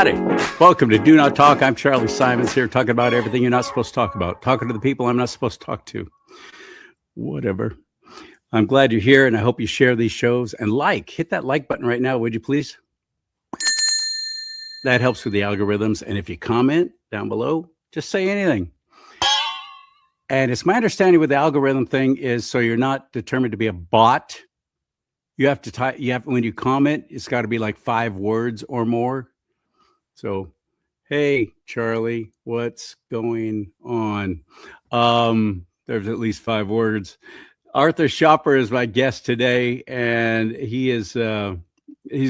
everybody. Welcome to Do Not Talk. I'm CharLee Simons here talking about everything you're not supposed to talk about. Talking to the people I'm not supposed to talk to. Whatever. I'm glad you're here, and I hope you share these shows. And hit that like button right now, would you please? That helps with the algorithms. And if you comment down below, just say anything. And it's my understanding with the algorithm thing is so you're not determined to be a bot. You have to type, when you comment, it's got to be like 5 words or more. So, hey, CharLee, what's going on? There's at least 5 words. Arthur Schaper is my guest today, and he's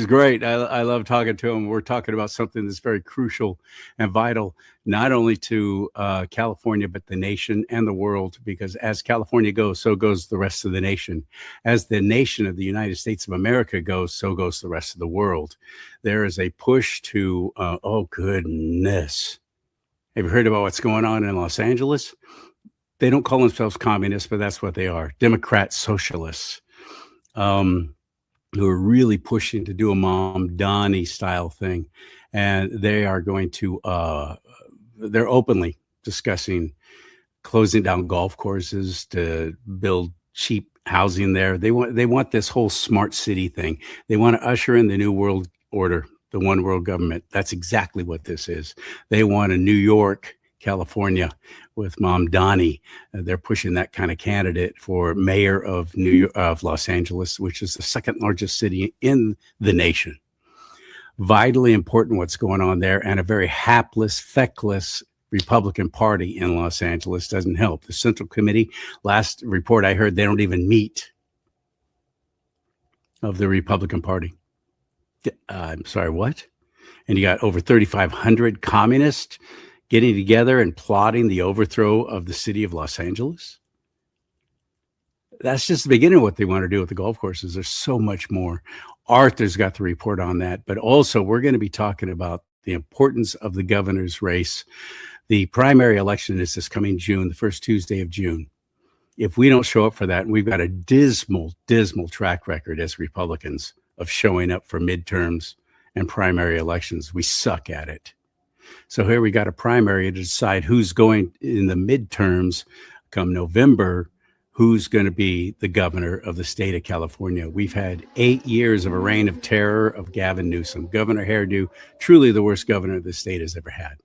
great. I love talking to him. We're talking about something that's very crucial and vital, not only to California, but the nation and the world, because as California goes, so goes the rest of the nation. As the nation of the United States of America goes, so goes the rest of the world. There is a push to, oh, goodness. Have you heard about what's going on in Los Angeles? They don't call themselves communists, but that's what they are. Democrat socialists. Who are really pushing to do a Mamdani style thing. And they are going to, they're openly discussing closing down golf courses to build cheap housing there. They want this whole smart city thing. They want to usher in the new world order, the one world government. That's exactly what this is. They want a New York, California with Mamdani. They're pushing that kind of candidate for mayor of Los Angeles, which is the second largest city in the nation. Vitally important what's going on there, and a very hapless, feckless Republican Party in Los Angeles doesn't help. The Central Committee, last report I heard, they don't even meet, of the Republican Party. I'm sorry, what? And you got over 3,500 communists getting together and plotting the overthrow of the city of Los Angeles. That's just the beginning of what they want to do with the golf courses. There's so much more. Arthur's got the report on that, but also we're going to be talking about the importance of the governor's race. The primary election is this coming June, the first Tuesday of June. If we don't show up for that, and we've got a dismal track record as Republicans of showing up for midterms and primary elections. We suck at it. So here we got a primary to decide who's going in the midterms come November, who's going to be the governor of the state of California. We've had 8 years of a reign of terror of Gavin Newsom, Governor Hairdo, truly the worst governor the state has ever had.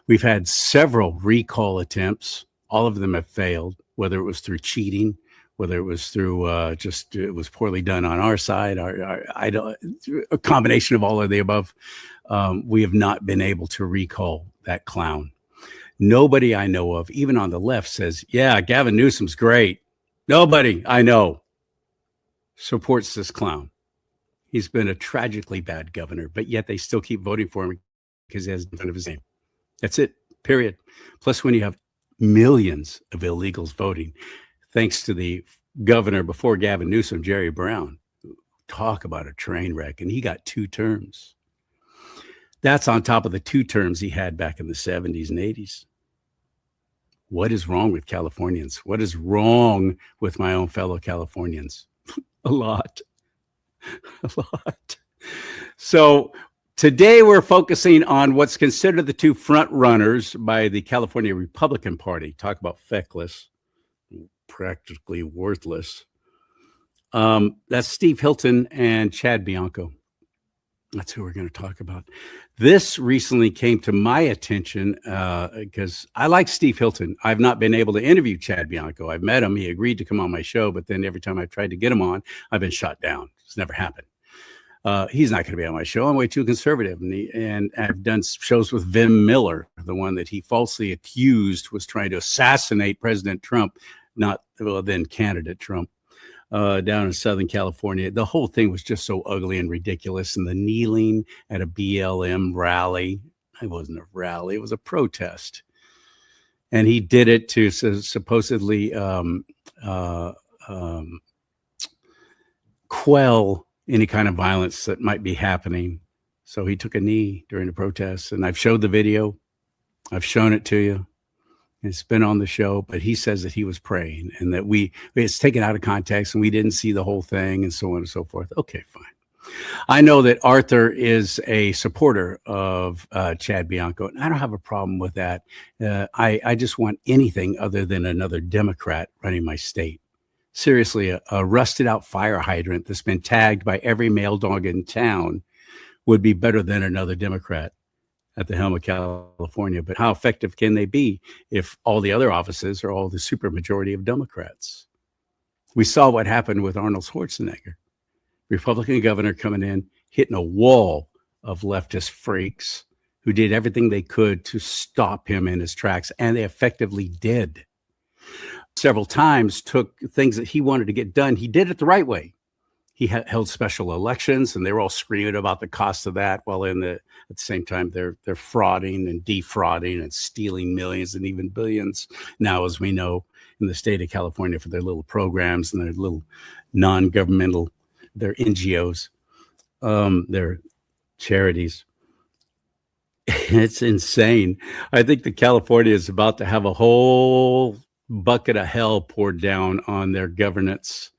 We've had several recall attempts. All of them have failed, whether it was through cheating, whether it was through it was poorly done on our side, a combination of all of the above. We have not been able to recall that clown. Nobody I know of, even on the left, says, yeah, Gavin Newsom's great. Nobody I know supports this clown. He's been a tragically bad governor, but yet they still keep voting for him because he has in front of his name. That's it, period. Plus, when you have millions of illegals voting, thanks to the governor before Gavin Newsom, Jerry Brown, talk about a train wreck, and he got 2 terms. That's on top of the 2 terms he had back in the 70s and 80s. What is wrong with Californians? What is wrong with my own fellow Californians? A lot. So today we're focusing on what's considered the 2 front runners by the California Republican Party. Talk about feckless, practically worthless. That's Steve Hilton and Chad Bianco. That's who we're going to talk about. This recently came to my attention because I like Steve Hilton. I've not been able to interview Chad Bianco. I've met him. He agreed to come on my show, but then every time I've tried to get him on, I've been shot down. It's never happened. He's not going to be on my show. I'm way too conservative. And I've done shows with Vim Miller, the one that he falsely accused was trying to assassinate President Trump, then candidate Trump. Down in Southern California. The whole thing was just so ugly and ridiculous. And the kneeling at a BLM rally, it wasn't a rally, it was a protest. And he did it to supposedly quell any kind of violence that might be happening. So he took a knee during the protest. And I've showed the video. I've shown it to you. It's been on the show, but he says that he was praying and that it's taken out of context and we didn't see the whole thing and so on and so forth. Okay, fine. I know that Arthur is a supporter of Chad Bianco, and I don't have a problem with that. I just want anything other than another Democrat running my state. Seriously, a rusted out fire hydrant that's been tagged by every male dog in town would be better than another Democrat at the helm of California. But how effective can they be if all the other offices are all the supermajority of Democrats? We saw what happened with Arnold Schwarzenegger. Republican governor coming in, hitting a wall of leftist freaks who did everything they could to stop him in his tracks, and they effectively did. Several times took things that he wanted to get done. He did it the right way. He held special elections, and they were all screaming about the cost of that, while at the same time they're frauding and defrauding and stealing millions and even billions now, as we know, in the state of California for their little programs and their little non-governmental, their NGOs, their charities. It's insane. I think that California is about to have a whole bucket of hell poured down on their governance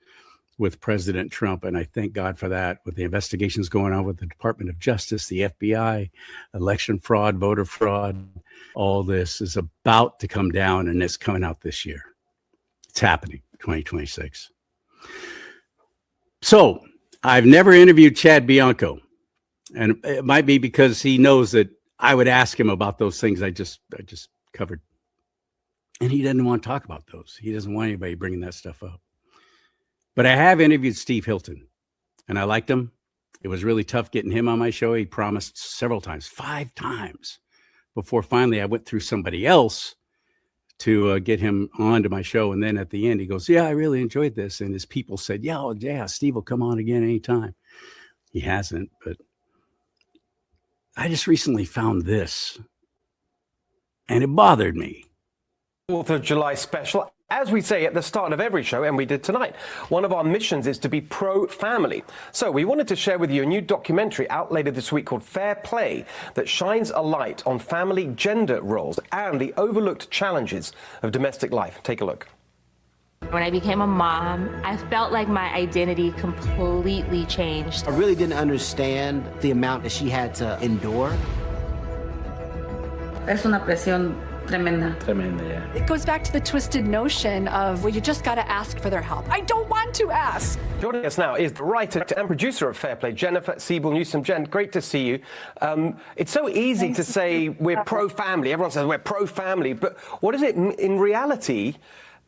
with President Trump. And I thank God for that, with the investigations going on with the Department of Justice, the FBI, election fraud, voter fraud. All this is about to come down, and it's coming out this year. It's happening, 2026. So I've never interviewed Chad Bianco, and it might be because he knows that I would ask him about those things I just covered. And he doesn't want to talk about those. He doesn't want anybody bringing that stuff up. But I have interviewed Steve Hilton, and I liked him. It was really tough getting him on my show. He promised several times, 5 times, before finally I went through somebody else to get him onto my show. And then at the end, he goes, yeah, I really enjoyed this. And his people said, yeah, Steve will come on again anytime. He hasn't, but I just recently found this, and it bothered me. 4th of July special. As we say at the start of every show, and we did tonight, one of our missions is to be pro-family. So we wanted to share with you a new documentary out later this week called Fair Play that shines a light on family gender roles and the overlooked challenges of domestic life. Take a look. When I became a mom, I felt like my identity completely changed. I really didn't understand the amount that she had to endure. Es una presión tremenda. Tremenda, yeah. It goes back to the twisted notion of, well, you just got to ask for their help. I don't want to ask. Joining us now is the writer and producer of Fair Play, Jennifer Siebel-Newsom. Jen, great to see you. It's so easy to say we're pro-family. Everyone says we're pro-family, but what is it in reality?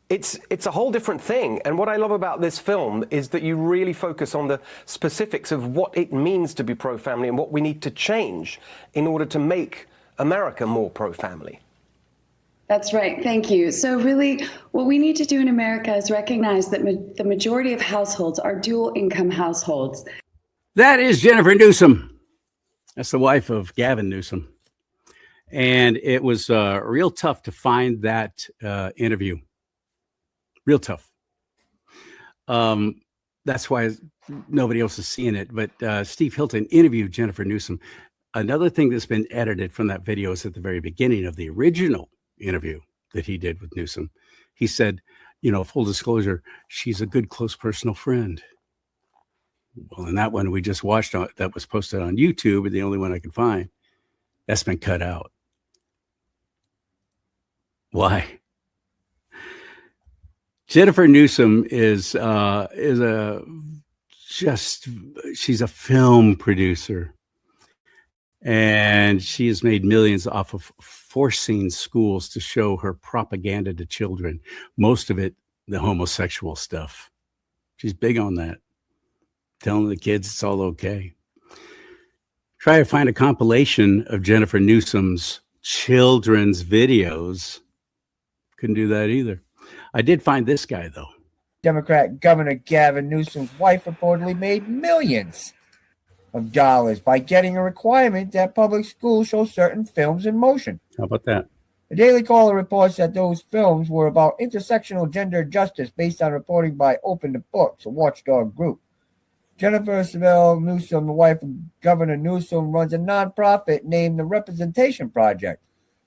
It's a whole different thing. And what I love about this film is that you really focus on the specifics of what it means to be pro-family and what we need to change in order to make America more pro-family. That's right. Thank you. So really, what we need to do in America is recognize that the majority of households are dual income households. That is Jennifer Newsom. That's the wife of Gavin Newsom. And it was real tough to find that interview. Real tough. That's why nobody else is seeing it. But Steve Hilton interviewed Jennifer Newsom. Another thing that's been edited from that video is at the very beginning of the original interview that he did with Newsom. He said, full disclosure, she's a good, close personal friend. Well, in that one we just watched that was posted on YouTube, and the only one I could find, that's been cut out. Why? Jennifer Newsom she's a film producer. And she has made millions off of forcing schools to show her propaganda to children. Most of it, the homosexual stuff. She's big on that. Telling the kids it's all okay. Try to find a compilation of Jennifer Newsom's children's videos. Couldn't do that either. I did find this guy, though. Democrat Governor Gavin Newsom's wife reportedly made millions of dollars by getting a requirement that public schools show certain films in motion. How about that? The Daily Caller reports that those films were about intersectional gender justice based on reporting by Open the Books, a watchdog group. Jennifer Siebel-Newsom, the wife of Governor Newsom, runs a nonprofit named the Representation Project.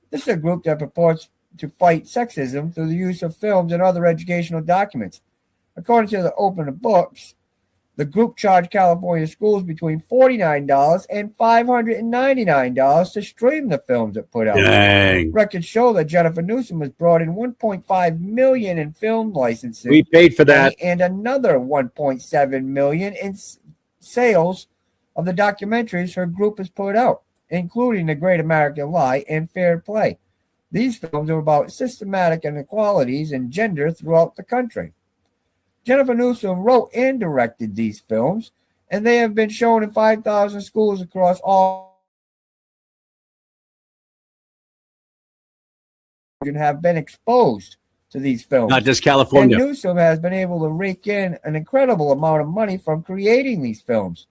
This is a group that purports to fight sexism through the use of films and other educational documents. According to the Open the Books, The group charged California schools between $49 and $599 to stream the films it put out. Dang. Records show that Jennifer Newsom has brought in $1.5 million in film licensing. We paid for that. And another $1.7 million in sales of the documentaries her group has put out, including The Great American Lie and Fair Play. These films are about systematic inequalities and gender throughout the country. Jennifer Newsom wrote and directed these films, and they have been shown in 5,000 schools across all and have been exposed to these films. Not just California. And Newsom has been able to rake in an incredible amount of money from creating these films.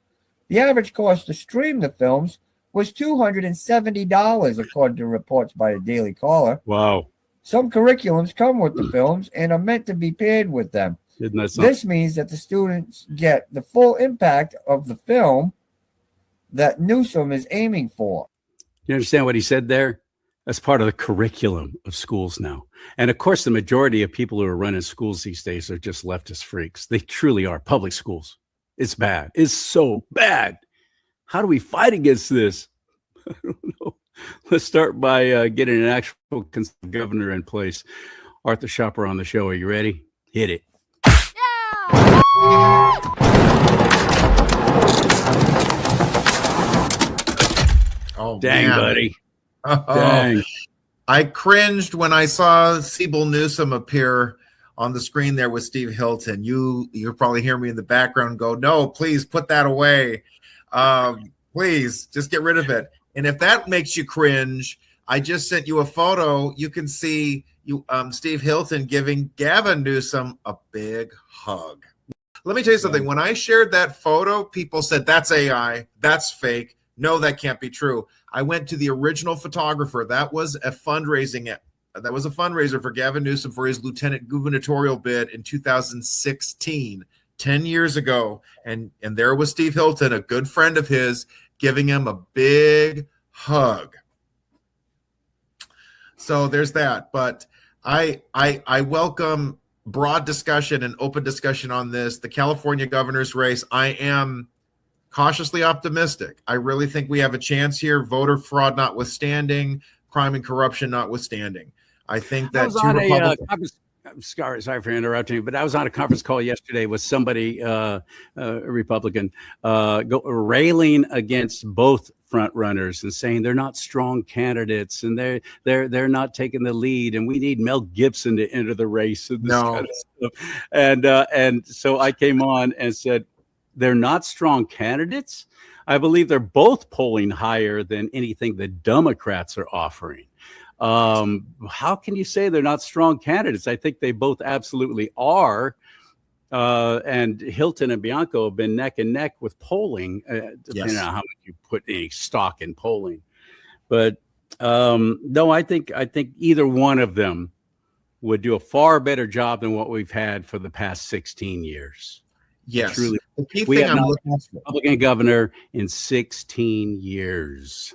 The average cost to stream the films was $270, according to reports by the Daily Caller. Wow. Some curriculums come with the films and are meant to be paired with them. This means that the students get the full impact of the film that Newsom is aiming for. You understand what he said there? That's part of the curriculum of schools now. And of course, the majority of people who are running schools these days are just leftist freaks. They truly are. Public schools. It's bad. It's so bad. How do we fight against this? I don't know. Let's start by getting an actual governor in place. Arthur Schaper on the show. Are you ready? Hit it. Oh, dang, man. buddy. Oh, dang. I cringed when I saw Siebel Newsom appear on the screen there with Steve Hilton. You'll probably hear me in the background go, no, please put that away. Please just get rid of it. And if that makes you cringe, I just sent you a photo. You can see Steve Hilton giving Gavin Newsom a big hug. Let me tell you something. When I shared that photo, people said, that's AI, that's fake. No, that can't be true. I went to the original photographer. That was a fundraiser for Gavin Newsom for his lieutenant gubernatorial bid in 2016, 10 years ago. And there was Steve Hilton, a good friend of his, giving him a big hug. So there's that. But I welcome broad discussion and open discussion on this. The California governor's race, I am cautiously optimistic. I really think we have a chance here, voter fraud notwithstanding, crime and corruption notwithstanding. I think that sorry for interrupting you, but I was on a conference call yesterday with somebody, a Republican, railing against both front runners and saying they're not strong candidates and they're not taking the lead, and we need Mel Gibson to enter the race and this kind of stuff. And so I came on and said, they're not strong candidates. I believe they're both polling higher than anything the Democrats are offering. How can you say they're not strong candidates? I think they both absolutely are. And Hilton and Bianco have been neck and neck with polling, depending on how much you put any stock in polling. But no, I think either one of them would do a far better job than what we've had for the past 16 years. Yes. Truly. The key We thing have I'm not looking had a Republican governor in 16 years.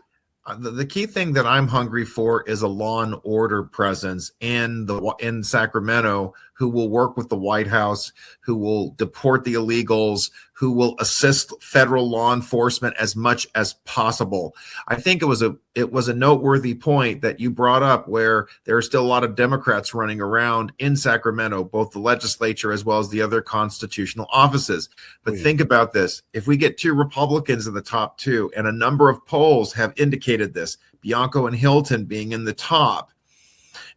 The key thing that I'm hungry for is a law and order presence in Sacramento, who will work with the White House, who will deport the illegals, who will assist federal law enforcement as much as possible. I think it was a noteworthy point that you brought up, where there are still a lot of Democrats running around in Sacramento, both the legislature as well as the other constitutional offices. But think about this. If we get 2 Republicans in the top 2, and a number of polls have indicated this, Bianco and Hilton being in the top,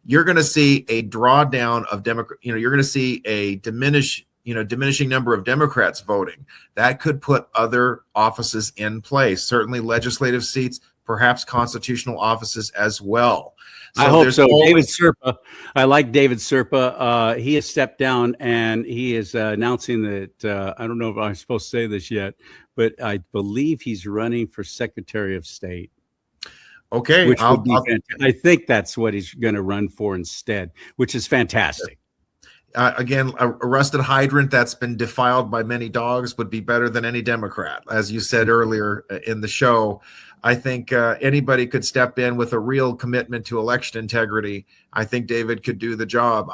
you're going to see a drawdown of you're going to see a diminishing number of Democrats voting. That could put other offices in place, certainly legislative seats, perhaps constitutional offices as well. I hope so. David Serpa. I like David Serpa. He has stepped down and he is announcing that, I don't know if I'm supposed to say this yet, but I believe he's running for Secretary of State. Okay. I think that's what he's going to run for instead, which is fantastic. Again, a rusted hydrant that's been defiled by many dogs would be better than any Democrat. As you said earlier in the show, I think anybody could step in with a real commitment to election integrity. I think David could do the job.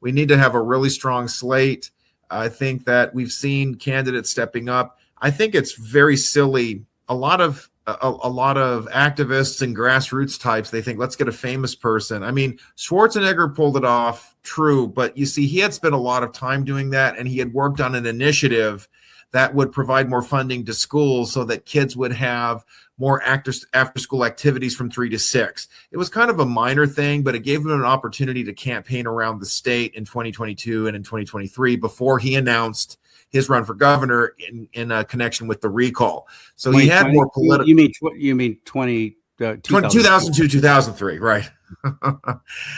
We need to have a really strong slate. I think that we've seen candidates stepping up. I think it's very silly. A lot of activists and grassroots types, they think, let's get a famous person. I mean, Schwarzenegger pulled it off, true, but you see, he had spent a lot of time doing that, and he had worked on an initiative that would provide more funding to schools so that kids would have more after-school activities from 3 to 6. It was kind of a minor thing, but it gave him an opportunity to campaign around the state in 2022 and in 2023 before he announced his run for governor in connection with the recall. So he had more political. You mean 2002, 2003, right?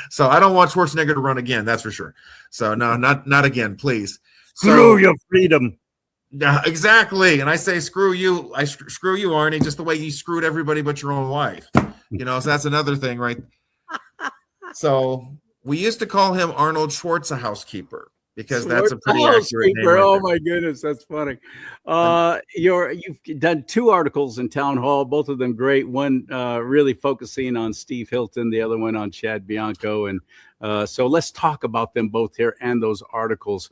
So I don't want Schwarzenegger to run again. That's for sure. So no, not again, please. Screw your freedom. Yeah, exactly. And I say, screw you. Screw you, Arnie, just the way you screwed everybody but your own wife. So that's another thing, right? So we used to call him Arnold Schwarzenhousekeeper because that's a pretty accurate name. Oh my goodness, that's funny. You've done 2 articles in Town Hall, both of them great. One really focusing on Steve Hilton, the other one on Chad Bianco. And so let's talk about them both here and those articles.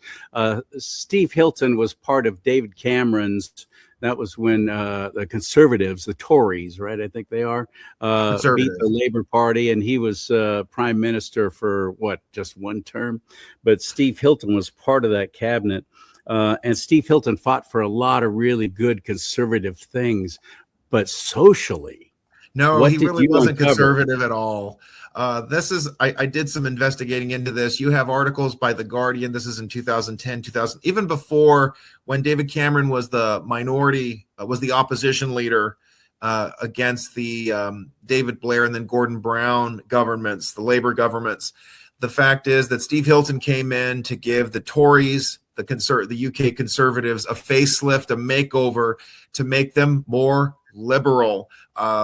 Steve Hilton was part of David Cameron's. That was when the conservatives, the Tories, right? I think they are, beat the Labor Party, and he was prime minister for just one term. But Steve Hilton was part of that cabinet, and Steve Hilton fought for a lot of really good conservative things, but socially, no, he really wasn't conservative at all. I did some investigating into this. You have articles by The Guardian. This is in 2010, 2000, even before, when David Cameron was the opposition leader against the David Blair and then Gordon Brown governments, the Labor governments. The fact is that Steve Hilton came in to give the Tories, the UK conservatives, a facelift, a makeover to make them more liberal.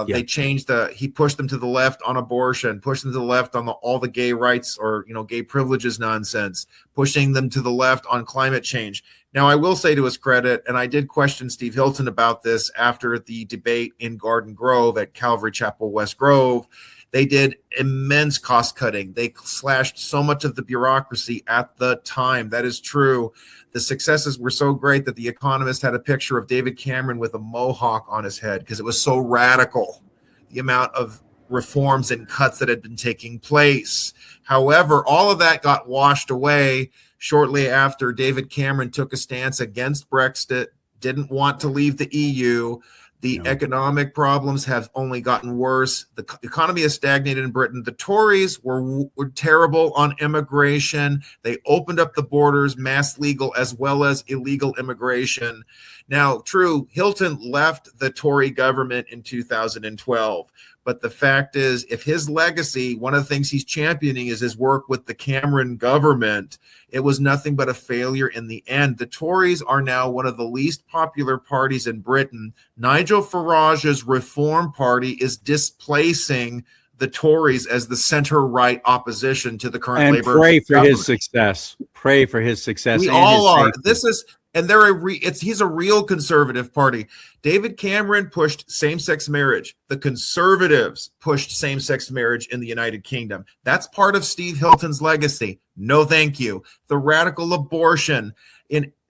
They changed he pushed them to the left on abortion, pushed them to the left on all the gay rights or gay privileges nonsense, pushing them to the left on climate change. Now, I will say to his credit, and I did question Steve Hilton about this after the debate in Garden Grove at Calvary Chapel, West Grove. They did immense cost cutting. They slashed so much of the bureaucracy at the time. That is true. The successes were so great that The Economist had a picture of David Cameron with a mohawk on his head because it was so radical, the amount of reforms and cuts that had been taking place. However, all of that got washed away shortly after David Cameron took a stance against Brexit, didn't want to leave the EU. The economic problems have only gotten worse. The economy has stagnated in Britain. The Tories were terrible on immigration. They opened up the borders, mass legal as well as illegal immigration. Now, true, Hilton left the Tory government in 2012. But the fact is, if his legacy, one of the things he's championing is his work with the Cameron government, it was nothing but a failure in the end. The Tories are now one of the least popular parties in Britain. Nigel Farage's Reform Party is displacing the Tories as the center-right opposition to the current Labour government. Pray for his success. Pray for his success. We all are. He's a real conservative party. David Cameron pushed same-sex marriage. The conservatives pushed same-sex marriage in the United Kingdom. That's part of Steve Hilton's legacy. No, thank you. The radical abortion.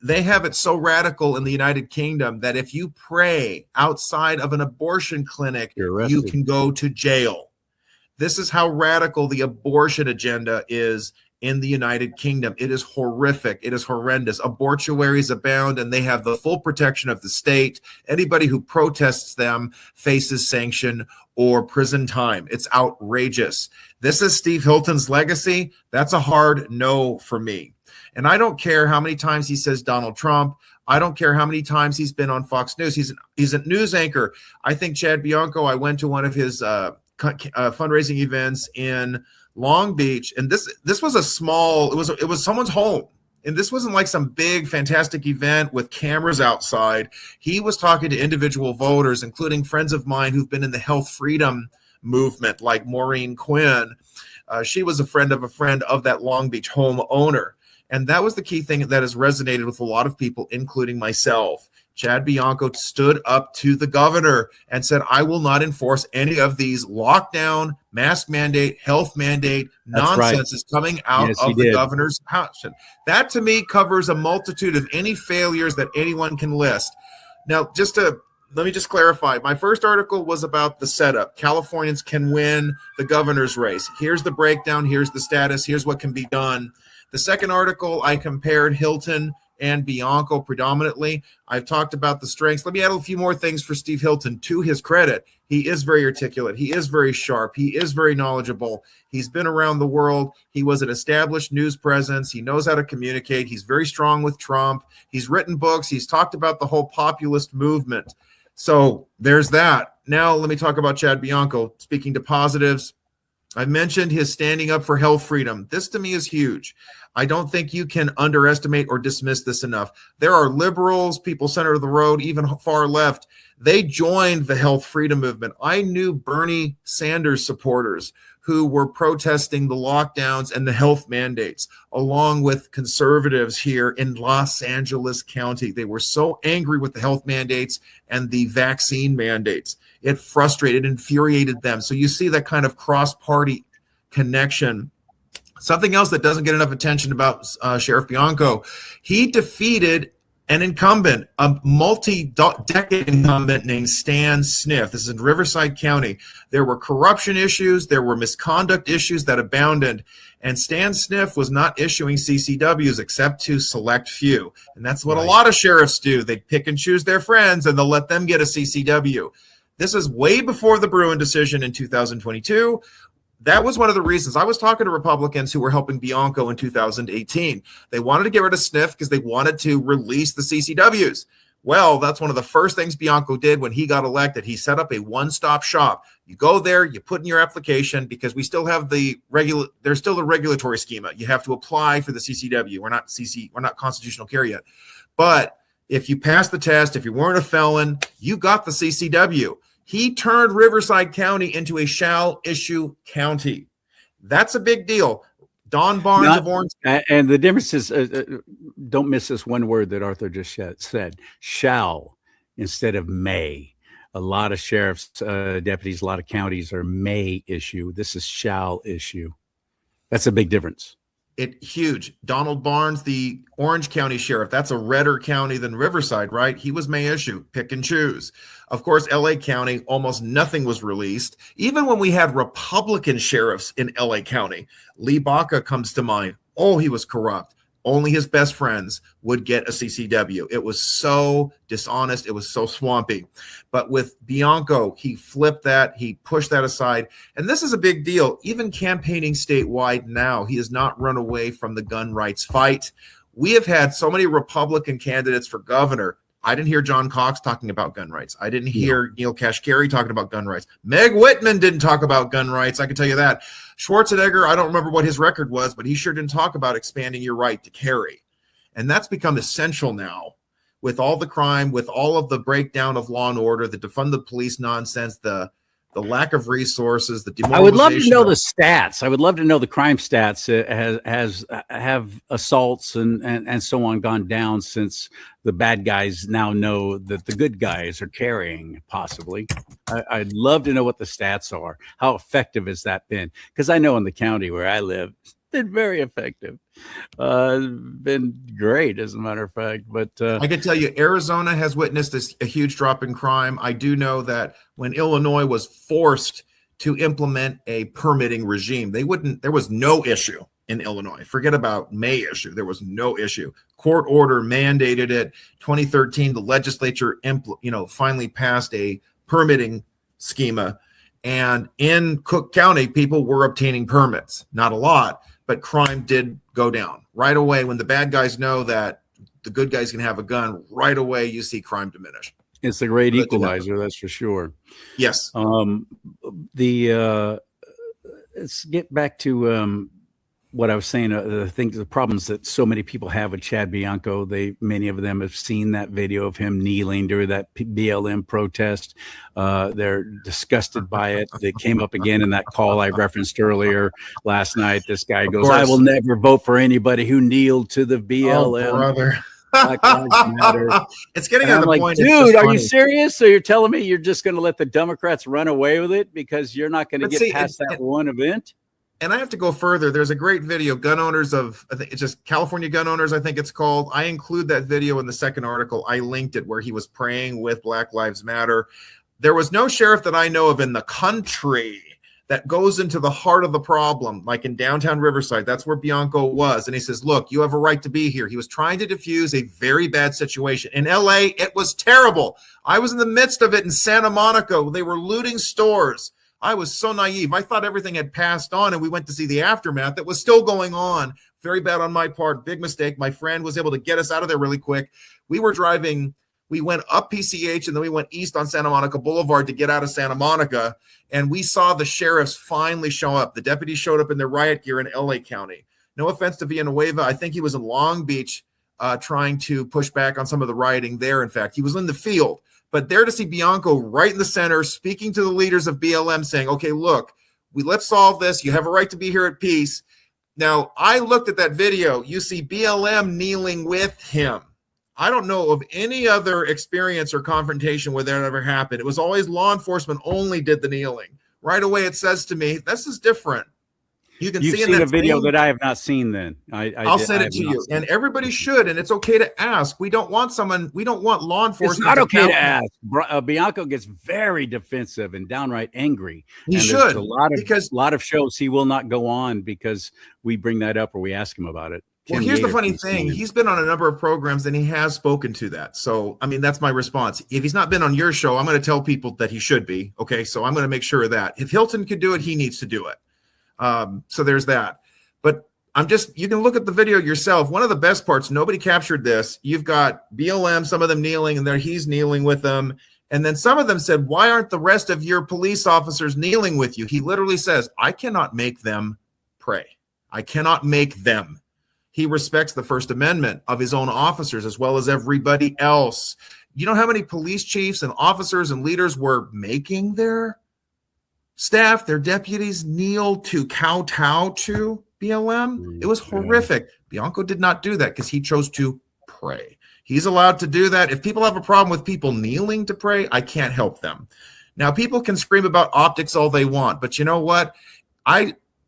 They have it so radical in the United Kingdom that if you pray outside of an abortion clinic, you can go to jail. This is how radical the abortion agenda is in the United Kingdom. It is horrific. It is horrendous. Abortuaries abound, and they have the full protection of the state. Anybody who protests them faces sanction or prison time. It's outrageous. This is Steve Hilton's legacy. That's a hard no for me. And I don't care how many times he says Donald Trump. I don't care how many times he's been on Fox News. He's a news anchor. I think Chad Bianco, I went to one of his fundraising events in Long Beach, and this was it was someone's home, and this wasn't like some big fantastic event with cameras outside. He was talking to individual voters, including friends of mine who've been in the health freedom movement, like Maureen Quinn. She was a friend of that Long Beach home owner. And that was the key thing that has resonated with a lot of people, including myself. Chad Bianco stood up to the governor and said, I will not enforce any of these lockdown, mask mandate, health mandate nonsense is coming out of the governor's house. That to me covers a multitude of any failures that anyone can list. Now, let me just clarify. My first article was about the setup. Californians can win the governor's race. Here's the breakdown. Here's the status. Here's what can be done. The second article, I compared Hilton and Bianco predominantly. I've talked about the strengths. Let me add a few more things for Steve Hilton. To his credit, he is very articulate. He is very sharp. He is very knowledgeable. He's been around the world. He was an established news presence. He knows how to communicate. He's very strong with Trump. He's written books. He's talked about the whole populist movement. So there's that. Now let me talk about Chad Bianco. Speaking to positives, I mentioned his standing up for health freedom. This to me is huge. I don't think you can underestimate or dismiss this enough. There are liberals, people center of the road, even far left. They joined the health freedom movement. I knew Bernie Sanders supporters who were protesting the lockdowns and the health mandates, along with conservatives here in Los Angeles County. They were so angry with the health mandates and the vaccine mandates. It frustrated, infuriated them. So you see that kind of cross-party connection. Something else that doesn't get enough attention about Sheriff Bianco, he defeated an incumbent, a multi-decade incumbent named Stan Sniff. This is in Riverside County. There were corruption issues. There were misconduct issues that abounded. And Stan Sniff was not issuing CCWs except to select few. And that's what a lot of sheriffs do. They pick and choose their friends, and they'll let them get a CCW. This is way before the Bruin decision in 2022. That was one of the reasons. I was talking to Republicans who were helping Bianco in 2018. They wanted to get rid of Sniff because they wanted to release the CCWs. Well, that's one of the first things Bianco did when he got elected. He set up a one-stop shop. You go there, you put in your application, because we still have there's still the regulatory schema. You have to apply for the CCW. We're not constitutional carry yet. But if you pass the test, if you weren't a felon, you got the CCW. He turned Riverside County into a shall issue county. That's a big deal. Don Barnes of Orange. And the difference is, don't miss this one word that Arthur just said, shall instead of may. A lot of sheriffs, deputies, a lot of counties are may issue. This is shall issue. That's a big difference. Huge. Donald Barnes, the Orange County sheriff, that's a redder county than Riverside, right? He was may issue, pick and choose. Of course, LA County, almost nothing was released. Even when we had Republican sheriffs in LA County, Lee Baca comes to mind. Oh, he was corrupt. Only his best friends would get a CCW. It was so dishonest. It was so swampy. But with Bianco, he flipped that. He pushed that aside. And this is a big deal. Even campaigning statewide now, he has not run away from the gun rights fight. We have had so many Republican candidates for governor. I didn't hear John Cox talking about gun rights. I didn't hear Neil Kashkari talking about gun rights. Meg Whitman didn't talk about gun rights. I can tell you that. Schwarzenegger, I don't remember what his record was, but he sure didn't talk about expanding your right to carry. And that's become essential now with all the crime, with all of the breakdown of law and order, the defund the police nonsense, the lack of resources, the demoralization. I would love to know the stats. I would love to know the crime stats. Have assaults and so on gone down since the bad guys now know that the good guys are carrying, possibly. I'd love to know what the stats are. How effective has that been? Because I know in the county where I live, it's been very effective. Been great, as a matter of fact. But I can tell you, Arizona has witnessed a huge drop in crime. I do know that when Illinois was forced to implement a permitting regime, there was no issue in Illinois. Forget about May issue. There was no issue. Court order mandated it. 2013, the legislature finally passed a permitting schema. And in Cook County, people were obtaining permits. Not a lot, but crime did go down. Right away, when the bad guys know that the good guys can have a gun, right away you see crime diminish. It's a great equalizer, that's for sure. Yes. Let's get back to what I was saying. The problems that so many people have with Chad Bianco. Many of them have seen that video of him kneeling during that BLM protest. They're disgusted by it. They came up again in that call I referenced earlier last night. This guy goes, "I will never vote for anybody who kneeled to the BLM." Oh, brother. Black Lives Matter. It's getting And on I'm the like, point. It's dude, just are you funny. serious? So you're telling me you're just going to let the Democrats run away with it because you're not going to But get see, past that one event? And I have to go further. There's a great video, gun owners of, I think it's just California gun owners, I think it's called. I include that video in the second article. I linked it where he was praying with Black Lives Matter. There was no sheriff that I know of in the country that goes into the heart of the problem, like in downtown Riverside. That's where Bianco was. And he says, look, you have a right to be here. He was trying to diffuse a very bad situation. In LA, it was terrible. I was in the midst of it in Santa Monica. They were looting stores. I was so naive. I thought everything had passed on, and we went to see the aftermath that was still going on. Very bad on my part. Big mistake. My friend was able to get us out of there really quick. We were driving. We went up PCH, and then we went east on Santa Monica Boulevard to get out of Santa Monica, and we saw the sheriffs finally show up. The deputies showed up in their riot gear in LA County. No offense to Villanueva. I think he was in Long Beach trying to push back on some of the rioting there. In fact, he was in the field. But there to see Bianco right in the center, speaking to the leaders of BLM, saying, okay, look, let's solve this. You have a right to be here at peace. Now, I looked at that video. You see BLM kneeling with him. I don't know of any other experience or confrontation where that ever happened. It was always law enforcement only did the kneeling. Right away, it says to me, this is different. You can You've see in seen that a video same- that I have not seen then. I'll send it to you. And everybody should. And it's okay to ask. We don't want law enforcement. It's not okay tell- to ask. Bianco gets very defensive and downright angry. He and should, there's a because lot of shows he will not go on because we bring that up or we ask him about it. Well, Tim here's the Yater funny keeps thing. saying- He's been on a number of programs and he has spoken to that. So, I mean, that's my response. If he's not been on your show, I'm going to tell people that he should be. Okay. So I'm going to make sure of that. If Hilton could do it, he needs to do it. So there's that. But you can look at the video yourself. One of the best parts, nobody captured this. You've got BLM, some of them kneeling, and there he's kneeling with them. And then some of them said, why aren't the rest of your police officers kneeling with you? He literally says, I cannot make them pray. I cannot make them. He respects the First Amendment of his own officers as well as everybody else. You know how many police chiefs and officers and leaders were making their staff, their deputies kneel to kowtow to BLM? It was horrific. Bianco did not do that because he chose to pray. He's allowed to do that. If people have a problem with people kneeling to pray, I can't help them. Now, people can scream about optics all they want, but you know what?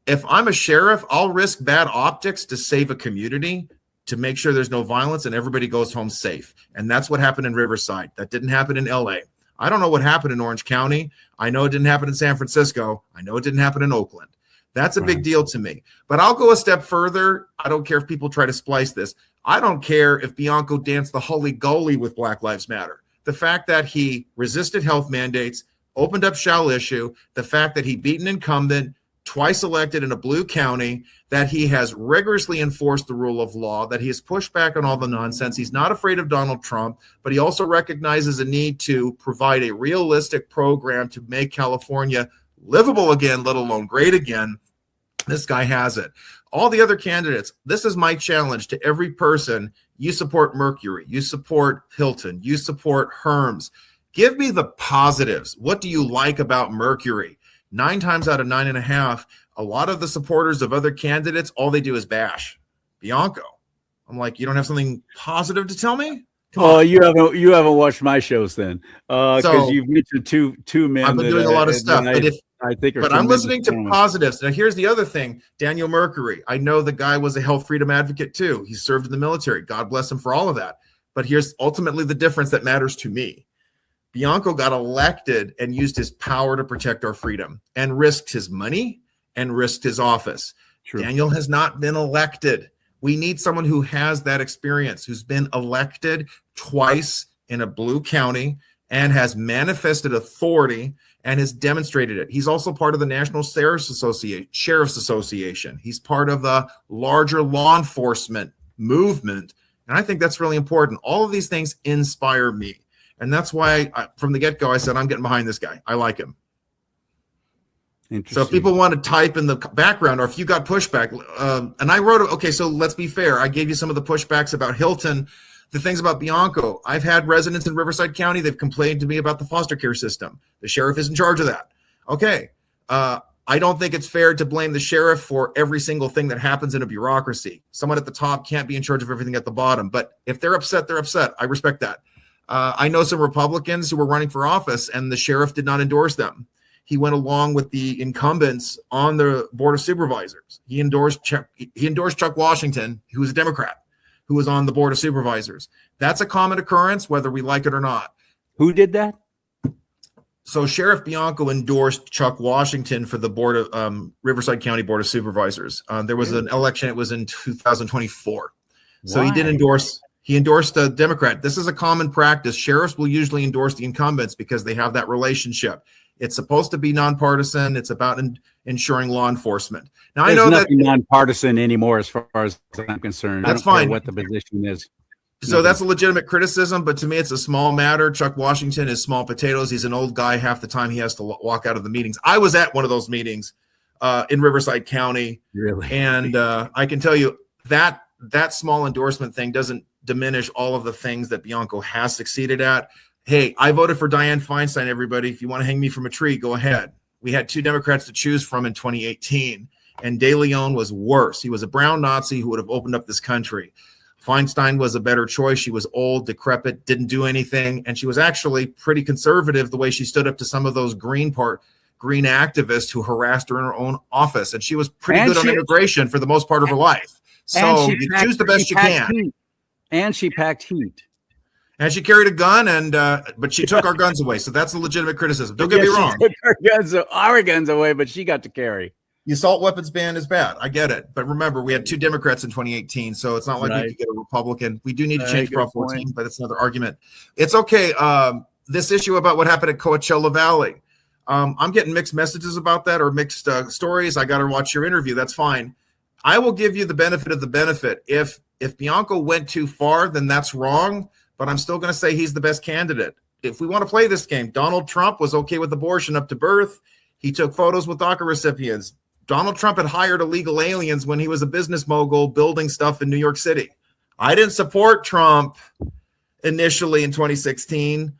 If I'm a sheriff, I'll risk bad optics to save a community, to make sure there's no violence and everybody goes home safe. And that's what happened in Riverside. That didn't happen in LA. I don't know what happened in Orange County. I know it didn't happen in San Francisco. I know it didn't happen in Oakland. That's a big deal to me. But I'll go a step further. I don't care if people try to splice this. I don't care if Bianco danced the Hully Gully with Black Lives Matter. The fact that he resisted health mandates, opened up shall issue, the fact that he beat an incumbent, twice elected in a blue county, that he has rigorously enforced the rule of law, that he has pushed back on all the nonsense. He's not afraid of Donald Trump, but he also recognizes a need to provide a realistic program to make California livable again, let alone great again. This guy has it. All the other candidates, this is my challenge to every person. You support Mercury, you support Hilton, you support Herms. Give me the positives. What do you like about Mercury? 9 times out of 9.5, a lot of the supporters of other candidates, all they do is bash Bianco. I'm like, you don't have something positive to tell me? Oh, you haven't watched my shows then, because you've mentioned two men. I've been doing a lot of stuff, but I'm listening to positives. positives. Now, here's the other thing: Daniel Mercury. I know the guy was a health freedom advocate too. He served in the military. God bless him for all of that. But here's ultimately the difference that matters to me. Bianco got elected and used his power to protect our freedom and risked his money and risked his office. True. Daniel has not been elected. We need someone who has that experience, who's been elected twice in a blue county and has manifested authority and has demonstrated it. He's also part of the National Sheriff's Association. He's part of the larger law enforcement movement. And I think that's really important. All of these things inspire me. And that's why from the get-go, I said, I'm getting behind this guy. I like him. So if people want to type in the background, or if you got pushback, and I wrote, okay, so let's be fair. I gave you some of the pushbacks about Hilton, the things about Bianco. I've had residents in Riverside County. They've complained to me about the foster care system. The sheriff is in charge of that. Okay. I don't think it's fair to blame the sheriff for every single thing that happens in a bureaucracy. Someone at the top can't be in charge of everything at the bottom. But if they're upset, they're upset. I respect that. I know some Republicans who were running for office, and the sheriff did not endorse them. He went along with the incumbents on the Board of Supervisors. He endorsed Chuck Washington, who was a Democrat, who was on the Board of Supervisors. That's a common occurrence, whether we like it or not. Who did that? So Sheriff Bianco endorsed Chuck Washington for the Board of Riverside County Board of Supervisors. There was an election; it was in 2024. So he did endorse. He endorsed a Democrat. This is a common practice. Sheriffs will usually endorse the incumbents because they have that relationship. It's supposed to be nonpartisan. It's about ensuring law enforcement. Now, There's I know nothing that nonpartisan anymore, as far as I'm concerned. That's I don't care fine. what the position is. So that's a legitimate criticism, but to me, it's a small matter. Chuck Washington is small potatoes. He's an old guy. Half the time he has to walk out of the meetings. I was at one of those meetings in Riverside County. Really? And I can tell you that small endorsement thing doesn't diminish all of the things that Bianco has succeeded at. Hey, I voted for Dianne Feinstein, everybody. If you want to hang me from a tree, go ahead. We had 2 Democrats to choose from in 2018, and De Leon was worse. He was a brown Nazi who would have opened up this country. Feinstein was a better choice. She was old, decrepit, didn't do anything, and she was actually pretty conservative the way she stood up to some of those green activists who harassed her in her own office, and she was pretty good on immigration for the most part of her life. So you choose the best you can. And she packed heat. And she carried a gun, but she took our guns away. So that's a legitimate criticism. Don't get me wrong. She took our guns away, but she got to carry. The assault weapons ban is bad. I get it. But remember, we had 2 Democrats in 2018, so it's not like we could get a Republican. We do need to change Prop 14, but it's another argument. It's okay. This issue about what happened at Coachella Valley, I'm getting mixed messages about that, or mixed stories. I got to watch your interview. That's fine. I will give you the benefit of the benefit. If Bianco went too far, then that's wrong, but I'm still going to say he's the best candidate. If we want to play this game, Donald Trump was okay with abortion up to birth. He took photos with DACA recipients. Donald Trump had hired illegal aliens when he was a business mogul building stuff in New York City. I didn't support Trump initially in 2016,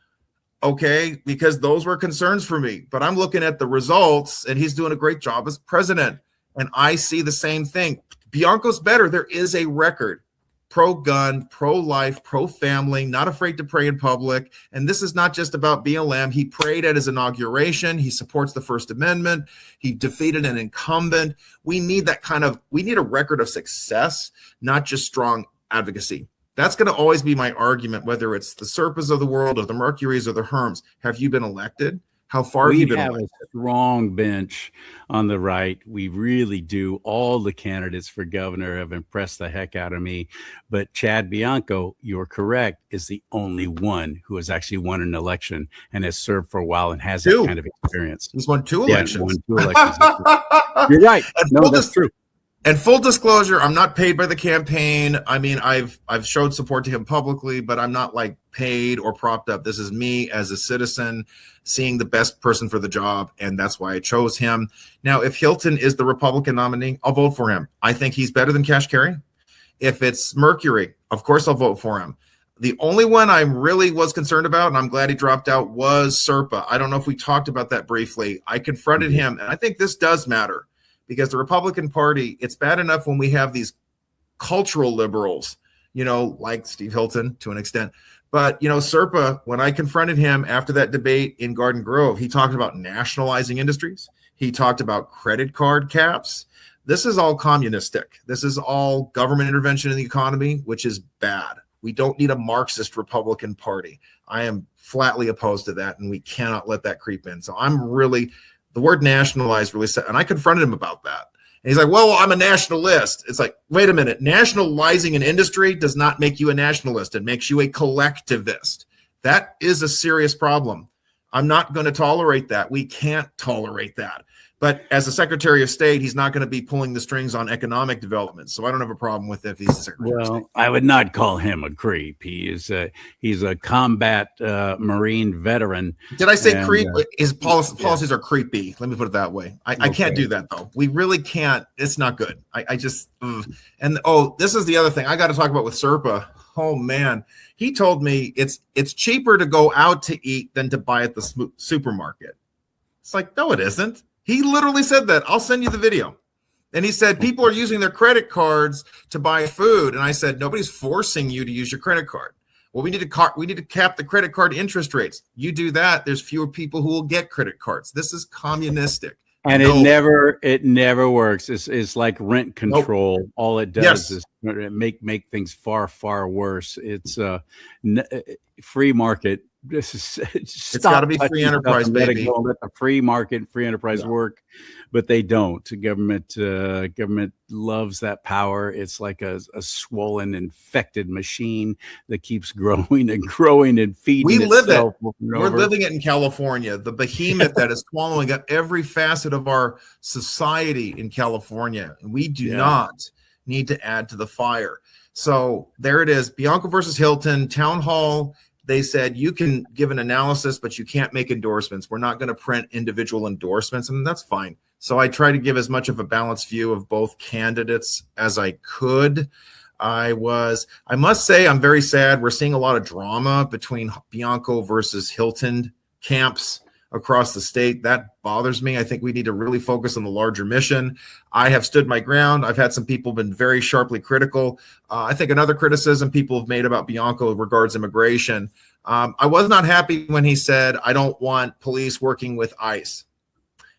okay, because those were concerns for me. But I'm looking at the results, and he's doing a great job as president. And I see the same thing. Bianco's better. There is a record. Pro-gun, pro-life, pro-family, not afraid to pray in public. And this is not just about BLM. He prayed at his inauguration. He supports the First Amendment. He defeated an incumbent. We need a record of success, not just strong advocacy. That's going to always be my argument, whether it's the Serpas of the world or the Mercuries or the Herms. Have you been elected? How far have you been elected? We have a strong bench on the right. We really do. All the candidates for governor have impressed the heck out of me. But Chad Bianco, you're correct, is the only one who has actually won an election and has served for a while and has that kind of experience. He's won 2 elections. Won 2 elections. You're right. No, that's true. And full disclosure, I'm not paid by the campaign. I mean, I've showed support to him publicly, but I'm not like paid or propped up. This is me as a citizen seeing the best person for the job, and that's why I chose him. Now, if Hilton is the Republican nominee, I'll vote for him. I think he's better than Cash Carey. If it's Mercury, of course I'll vote for him. The only one I really was concerned about, and I'm glad he dropped out, was Serpa. I don't know if we talked about that briefly. I confronted him, and I think this does matter. Because the Republican Party, it's bad enough when we have these cultural liberals, like Steve Hilton to an extent. But, Serpa, when I confronted him after that debate in Garden Grove, he talked about nationalizing industries. He talked about credit card caps. This is all communistic. This is all government intervention in the economy, which is bad. We don't need a Marxist Republican Party. I am flatly opposed to that, and we cannot let that creep in. So the word nationalized really said, and I confronted him about that. And he's like, well, I'm a nationalist. It's like, wait a minute. Nationalizing an industry does not make you a nationalist. It makes you a collectivist. That is a serious problem. I'm not going to tolerate that. We can't tolerate that. But as a Secretary of State, he's not going to be pulling the strings on economic development. So I don't have a problem with it if he's the Secretary of State. I would not call him a creep. He's a combat Marine veteran. Did I say creep? His policies are creepy. Let me put it that way. I can't do that, though. We really can't. It's not good. This is the other thing I got to talk about with Serpa. Oh, man. He told me it's cheaper to go out to eat than to buy at the supermarket. It's like, no, it isn't. He literally said that. I'll send you the video. And he said people are using their credit cards to buy food. And I said, nobody's forcing you to use your credit card. Well, we need to cap the credit card interest rates. You do that, there's fewer people who will get credit cards. This is communistic. And it never works. It's like rent control. Nope. All it does is make things far, far worse. It's free market. It's got to be free enterprise, baby. Let the free market, free enterprise work, but they don't. Government loves that power. It's like a swollen, infected machine that keeps growing and growing and feeding. We live it. We're living it in California. The behemoth that is swallowing up every facet of our society in California. We do not need to add to the fire. So there it is. Bianco versus Hilton town hall. They said you can give an analysis, but you can't make endorsements. We're not going to print individual endorsements, and that's fine. So I try to give as much of a balanced view of both candidates as I could. I must say, I'm very sad. We're seeing a lot of drama between Bianco versus Hilton camps across the state. That bothers me. I think we need to really focus on the larger mission. I have stood my ground. I've had some people been very sharply critical. I think another criticism people have made about Bianco regards immigration. I was not happy when he said, I don't want police working with ICE.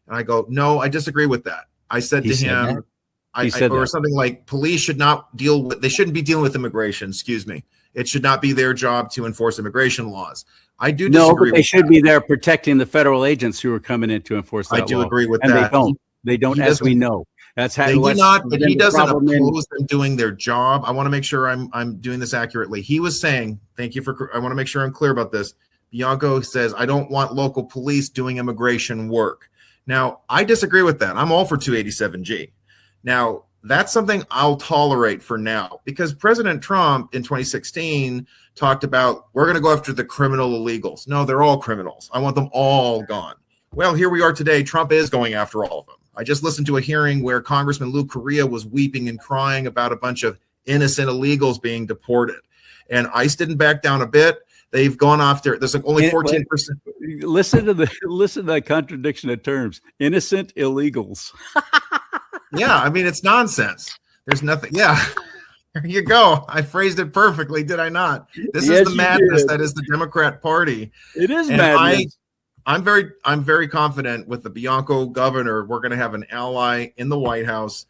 And I go, no, I disagree with that. I said to him, or something like, police should not they shouldn't be dealing with immigration. Excuse me. It should not be their job to enforce immigration laws. I do disagree. No, but they should be there protecting the federal agents who are coming in to enforce that I do law. agree with and that. They don't, as we know. That's how they do not, but he doesn't oppose them doing their job. I want to make sure I'm doing this accurately. He was saying, I want to make sure I'm clear about this. Bianco says, I don't want local police doing immigration work. Now, I disagree with that. I'm all for 287G. Now, that's something I'll tolerate for now, because President Trump in 2016 talked about, we're going to go after the criminal illegals. No, they're all criminals. I want them all gone. Well, here we are today. Trump is going after all of them. I just listened to a hearing where Congressman Lou Correa was weeping and crying about a bunch of innocent illegals being deported. And ICE didn't back down a bit. They've gone after, there's like only 14%. Listen to that contradiction of terms. Innocent illegals. Yeah, I mean, it's nonsense. There's nothing. Yeah, there you go. I phrased it perfectly, did I not? This is the madness that is the Democrat Party. It is madness. I'm very confident with the Bianco governor. We're going to have an ally in the White House,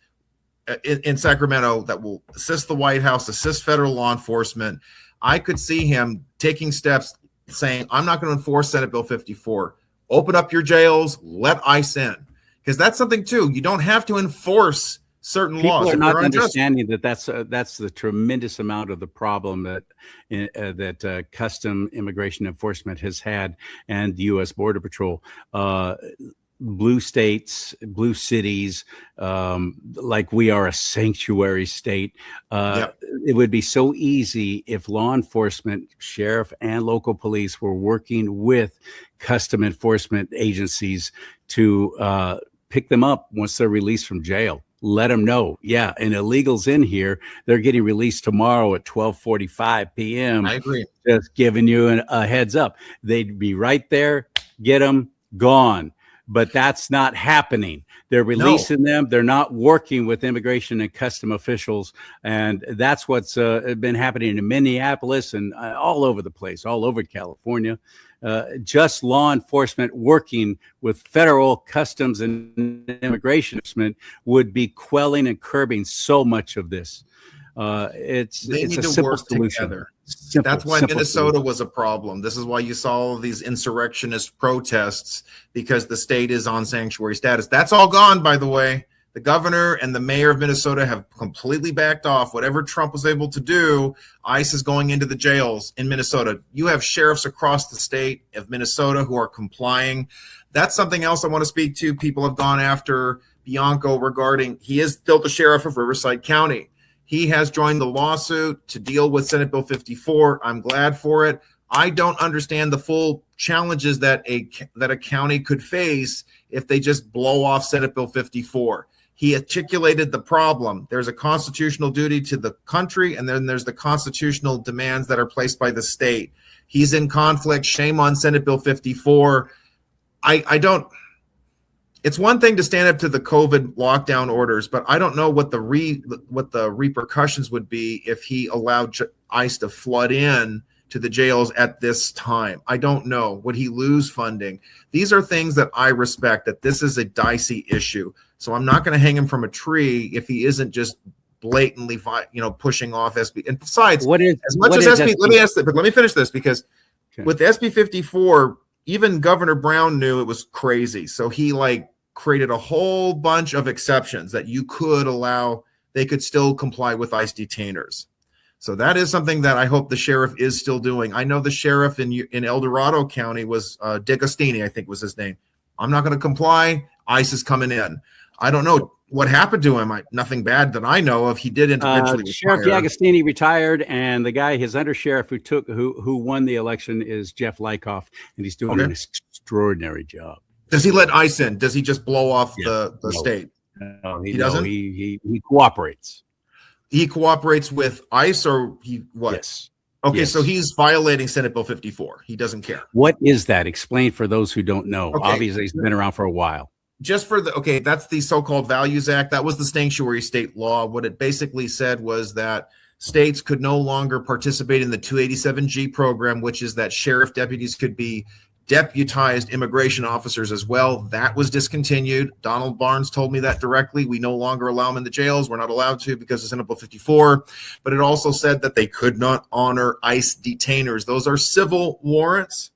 in Sacramento, that will assist the White House, assist federal law enforcement. I could see him taking steps saying, I'm not going to enforce Senate Bill 54. Open up your jails, let ICE in. Because that's something too. You don't have to enforce certain laws. People are not understanding that that's the tremendous amount of the problem that custom immigration enforcement has had, and the U.S. Border Patrol. Blue states, blue cities, like we are a sanctuary state. It would be so easy if law enforcement, sheriff, and local police were working with custom enforcement agencies to pick them up once they're released from jail. Let them know, and illegals in here, they're getting released tomorrow at 12:45 p.m. I agree. Just giving you a heads up. They'd be right there, get them, gone. But that's not happening. They're releasing them. They're not working with immigration and custom officials. And that's what's been happening in Minneapolis and all over the place, all over California. Just law enforcement working with federal customs and immigration enforcement would be quelling and curbing so much of this. It's a simple solution. Together. That's why Minnesota was a problem. This is why you saw all of these insurrectionist protests, because the state is on sanctuary status. That's all gone, by the way. The governor and the mayor of Minnesota have completely backed off. Whatever Trump was able to do, ICE is going into the jails in Minnesota. You have sheriffs across the state of Minnesota who are complying. That's something else I want to speak to. People have gone after Bianco regarding, he is still the sheriff of Riverside County. He has joined the lawsuit to deal with Senate Bill 54. I'm glad for it. I don't understand the full challenges that a county could face if they just blow off Senate Bill 54. He articulated the problem. There's a constitutional duty to the country, and then there's the constitutional demands that are placed by the state. He's in conflict. Shame on Senate Bill 54. it's one thing to stand up to the COVID lockdown orders, but I don't know what the repercussions would be if he allowed ICE to flood in to the jails at this time. I don't know. Would he lose funding? These are things that I respect, that this is a dicey issue. So I'm not going to hang him from a tree if he isn't just blatantly, pushing off SB. And besides, what is as much what as is SB, let me ask that, but let me finish this, because with SB 54, even Governor Brown knew it was crazy. So he created a whole bunch of exceptions that you could allow, they could still comply with ICE detainers. So that is something that I hope the sheriff is still doing. I know the sheriff in El Dorado County was DeGostini, I think was his name. I'm not going to comply. ICE is coming in. I don't know what happened to him. Nothing bad that I know of. He did eventually Sheriff retire. DeAgostini retired, and the guy, his undersheriff who won the election is Jeff Lykoff, and he's doing an extraordinary job. Does he let ICE in? Does he just blow off the state? No, he doesn't. He cooperates. He cooperates with ICE, or he what? Yes. Okay, Yes. so he's violating Senate Bill 54. He doesn't care. What is that? Explain for those who don't know. Okay. Obviously, he's been around for a while. That's the so-called Values Act. That was the sanctuary state law. What it basically said was that states could no longer participate in the 287G program, which is that sheriff deputies could be deputized immigration officers as well. That was discontinued. Donald Barnes told me that directly. We no longer allow them in the jails. We're not allowed to because of Senate Bill 54. But it also said that they could not honor ICE detainers. Those are civil warrants.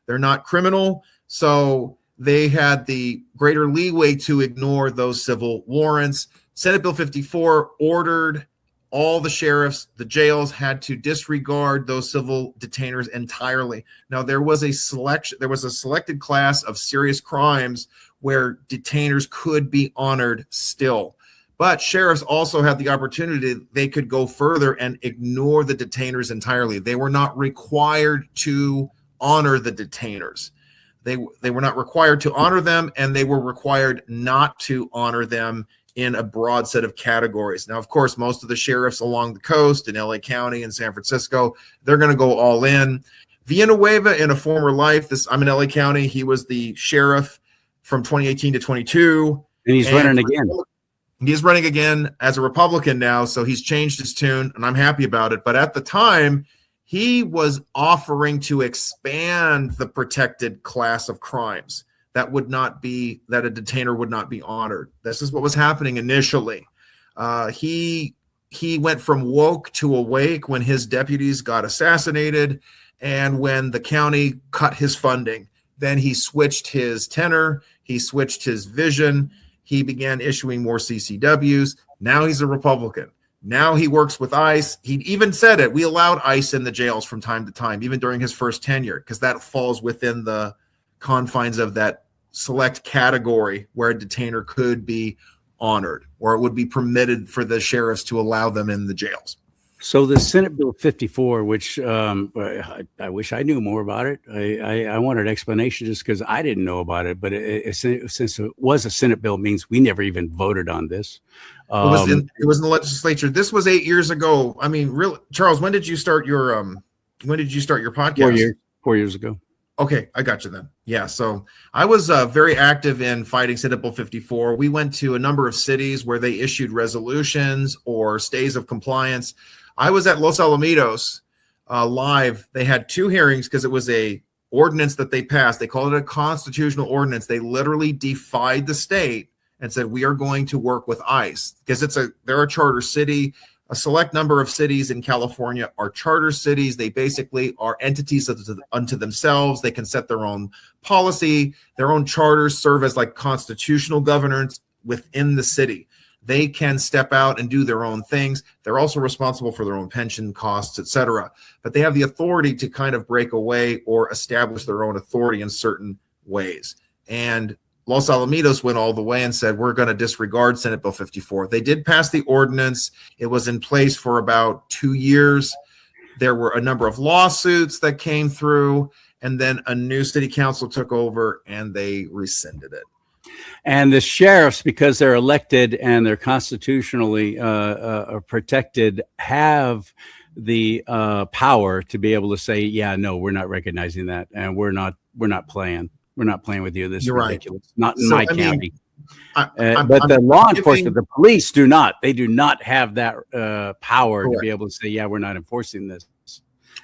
They're not criminal. So they had the greater leeway to ignore those civil warrants. Senate Bill 54 ordered all the sheriffs, the jails, had to disregard those civil detainers entirely. Now, there was a selected class of serious crimes where detainers could be honored still. But sheriffs also had the opportunity, they could go further and ignore the detainers entirely. They were not required to honor the detainers. They were not required to honor them, and they were required not to honor them in a broad set of categories. Now, of course, most of the sheriffs along the coast in LA County and San Francisco, they're going to go all in. Villanueva, in a former life, I'm in LA County. He was the sheriff from 2018 to 22. And he's running again. He's running again as a Republican now, so he's changed his tune, and I'm happy about it. But at the time, he was offering to expand the protected class of crimes that a detainer would not be honored. This is what was happening initially. He went from woke to awake when his deputies got assassinated and when the county cut his funding. Then he switched his tenor. He switched his vision. He began issuing more CCWs. Now he's a Republican. Now he works with ICE. He even said it. We allowed ICE in the jails from time to time, even during his first tenure, because that falls within the confines of that select category where a detainer could be honored, or it would be permitted for the sheriffs to allow them in the jails. So the Senate Bill 54, which I wish I knew more about it. I wanted an explanation just because I didn't know about it. But since it was a Senate bill, means we never even voted on this. It was in the legislature. This was 8 years ago. I mean, really, Charles, when did you start your podcast? 4 years ago. Okay, I got you then. Yeah, so I was very active in fighting Senate Bill 54. We went to a number of cities where they issued resolutions or stays of compliance. I was at Los Alamitos live. They had 2 hearings because it was a ordinance that they passed. They called it a constitutional ordinance. They literally defied the state and said, we are going to work with ICE because they're a charter city. A select number of cities in California are charter cities. They basically are entities unto themselves. They can set their own policy. Their own charters serve as like constitutional governors within the city. They can step out and do their own things. They're also responsible for their own pension costs, etc. But they have the authority to kind of break away or establish their own authority in certain ways. And Los Alamitos went all the way and said, we're going to disregard Senate Bill 54. They did pass the ordinance. It was in place for about 2 years. There were a number of lawsuits that came through, and then a new city council took over and they rescinded it. And the sheriffs, because they're elected and they're constitutionally protected, have the power to be able to say, yeah, no, we're not recognizing that, and we're not playing. We're not playing with you. This is You're right. ridiculous. Not in So, my I mean, county. I'm The law giving- enforcement, the police do not. They do not have that power to Correct. be able to say, yeah, we're not enforcing this.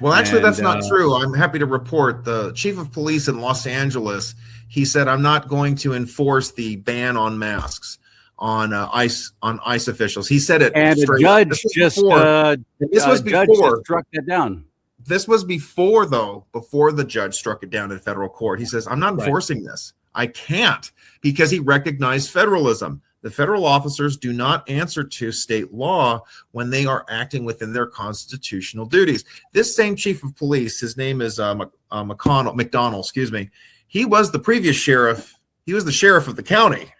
Well, actually, that's And, not true. I'm happy to report the chief of police in Los Angeles, he said, I'm not going to enforce the ban on masks on ICE officials. He said it. And a straight judge up. This was just before- this was judge before. just struck that down. This was before the judge struck it down in federal court. He says, I'm not enforcing this. I can't, because he recognized federalism. The federal officers do not answer to state law when they are acting within their constitutional duties. This same chief of police, his name is McDonald, excuse me. He was the previous sheriff. He was the sheriff of the county.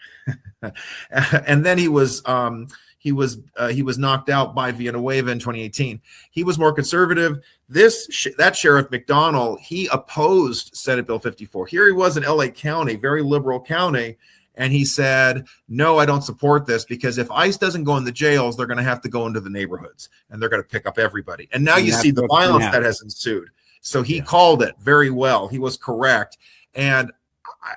And then he was knocked out by Villanueva in 2018. He was more conservative. That Sheriff McDonald, he opposed Senate Bill 54. Here he was in LA County, very liberal county, and he said, no, I don't support this, because if ICE doesn't go in the jails, they're going to have to go into the neighborhoods and they're going to pick up everybody. And now you see the violence that has ensued. So he called it very well. He was correct. And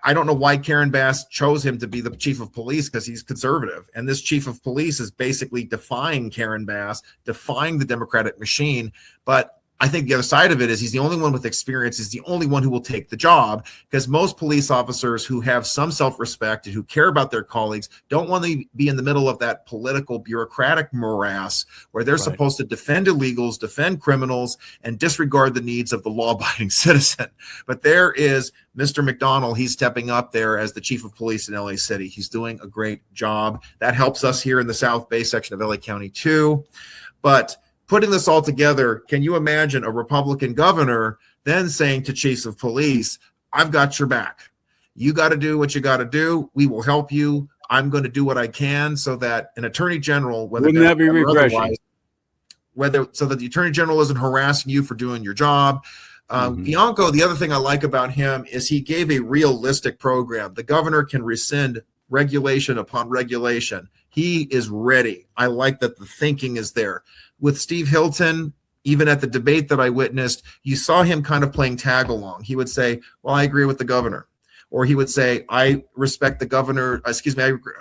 I don't know why Karen Bass chose him to be the chief of police, because he's conservative. And this chief of police is basically defying Karen Bass, defying the Democratic machine. But I think the other side of it is he's the only one with experience, is the only one who will take the job, because most police officers who have some self-respect and who care about their colleagues don't want to be in the middle of that political bureaucratic morass where they're supposed to defend illegals, defend criminals, and disregard the needs of the law-abiding citizen. But there is Mr. McDonald. He's stepping up there as the chief of police in LA City. He's doing a great job. That helps us here in the South Bay section of LA County too. But putting this all together, can you imagine a Republican governor then saying to chiefs of police, I've got your back. You got to do what you got to do. We will help you. I'm going to do what I can, so that an attorney general, whether Wouldn't that be refreshing? So that the attorney general isn't harassing you for doing your job. Bianco, the other thing I like about him is he gave a realistic program. The governor can rescind regulation upon regulation. He is ready. I like that the thinking is there. With Steve Hilton, even at the debate that I witnessed, you saw him kind of playing tag along. He would say, well, I agree with the governor. Or he would say, I respect the governor.